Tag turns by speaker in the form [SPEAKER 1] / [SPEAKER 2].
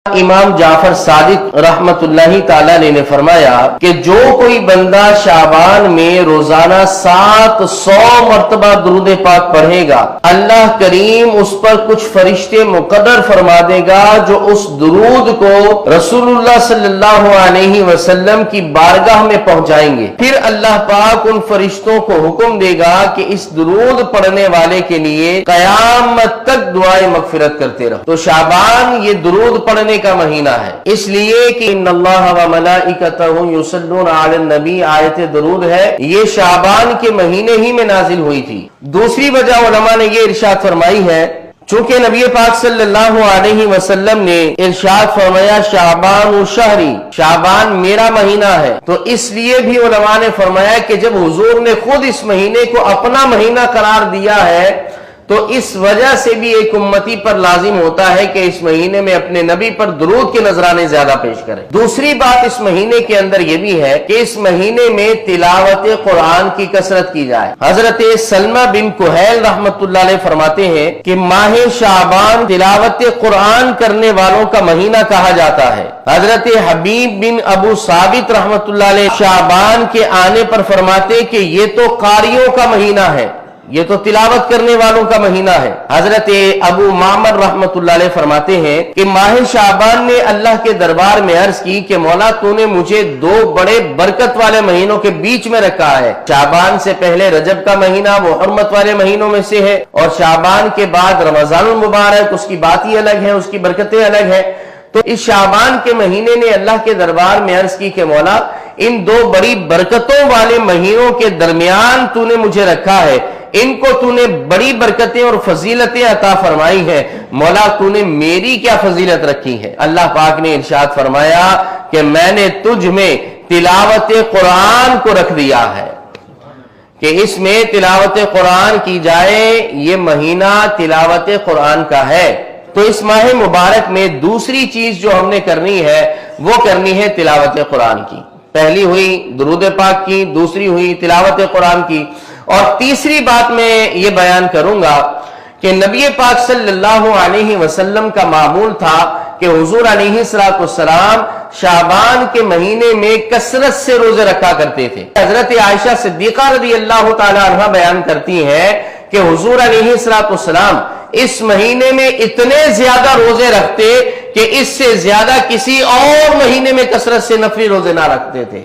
[SPEAKER 1] امام جعفر صادق رحمتاللہ تعالی نے فرمایا کہ جو کوئی بندہ شعبان میں روزانہ 700 مرتبہ درود پاک پڑھے گا، اللہ کریم اس پر کچھ فرشتے مقرر فرما دے گا جو اس درود کو رسول اللہ صلی اللہ علیہ وسلم کی بارگاہ میں پہنچائیں گے۔ پھر اللہ پاک ان فرشتوں کو حکم دے گا کہ اس درود پڑھنے والے کے لیے قیامت تک دعائیں مغفرت کرتے رہو۔ تو شعبان یہ درود پڑھنے کا مہینہ ہے، اس لیے کہ ان اللہ و ملائکتہ یصلون علی النبی آیت درود ہے، یہ شعبان کے مہینے ہی میں نازل ہوئی تھی۔ دوسری وجہ علماء نے یہ ارشاد فرمائی ہے، چونکہ نبی پاک صلی اللہ علیہ وسلم نے ارشاد فرمایا شعبان شہری، شعبان میرا مہینہ ہے، تو اس لیے بھی علماء نے فرمایا کہ جب حضور نے خود اس مہینے کو اپنا مہینہ قرار دیا ہے تو اس وجہ سے بھی ایک امتی پر لازم ہوتا ہے کہ اس مہینے میں اپنے نبی پر درود کے نذرانے زیادہ پیش کریں۔ دوسری بات اس مہینے کے اندر یہ بھی ہے کہ اس مہینے میں تلاوت قرآن کی کثرت کی جائے۔ حضرت سلمہ بن کہیل رحمت اللہ علیہ فرماتے ہیں کہ ماہ شعبان تلاوت قرآن کرنے والوں کا مہینہ کہا جاتا ہے۔ حضرت حبیب بن ابو ثابت رحمت اللہ علیہ شعبان کے آنے پر فرماتے کہ یہ تو قاریوں کا مہینہ ہے، یہ تو تلاوت کرنے والوں کا مہینہ ہے۔ حضرت ابو معمر رحمت اللہ علیہ فرماتے ہیں کہ ماہ شعبان نے اللہ کے دربار میں عرض کی کہ مولا تو نے مجھے دو بڑے برکت والے مہینوں کے بیچ میں رکھا ہے، شعبان سے پہلے رجب کا مہینہ وہ حرمت والے مہینوں میں سے ہے، اور شعبان کے بعد رمضان المبارک، اس کی بات ہی الگ ہے، اس کی برکتیں الگ ہیں۔ تو اس شعبان کے مہینے نے اللہ کے دربار میں عرض کی کہ مولا ان دو بڑی برکتوں والے مہینوں کے درمیان تو نے مجھے رکھا ہے، ان کو تو نے بڑی برکتیں اور فضیلتیں عطا فرمائی ہیں، مولا تو نے میری کیا فضیلت رکھی ہے؟ اللہ پاک نے ارشاد فرمایا کہ میں نے تجھ میں تلاوت قرآن کو رکھ دیا ہے، کہ اس میں تلاوت قرآن کی جائے، یہ مہینہ تلاوت قرآن کا ہے۔ تو اس ماہ مبارک میں دوسری چیز جو ہم نے کرنی ہے وہ کرنی ہے تلاوت قرآن کی۔ پہلی ہوئی درود پاک کی، دوسری ہوئی تلاوت قرآن کی، اور تیسری بات میں یہ بیان کروں گا کہ نبی پاک صلی اللہ علیہ وسلم کا معمول تھا کہ حضور علیہ السلام شعبان کے مہینے میں کثرت سے روزے رکھا کرتے تھے۔ حضرت عائشہ صدیقہ رضی اللہ تعالی عنہ بیان کرتی ہیں کہ حضور علیہ السلام اس مہینے میں اتنے زیادہ روزے رکھتے کہ اس سے زیادہ کسی اور مہینے میں کثرت سے نفلی روزے نہ رکھتے تھے۔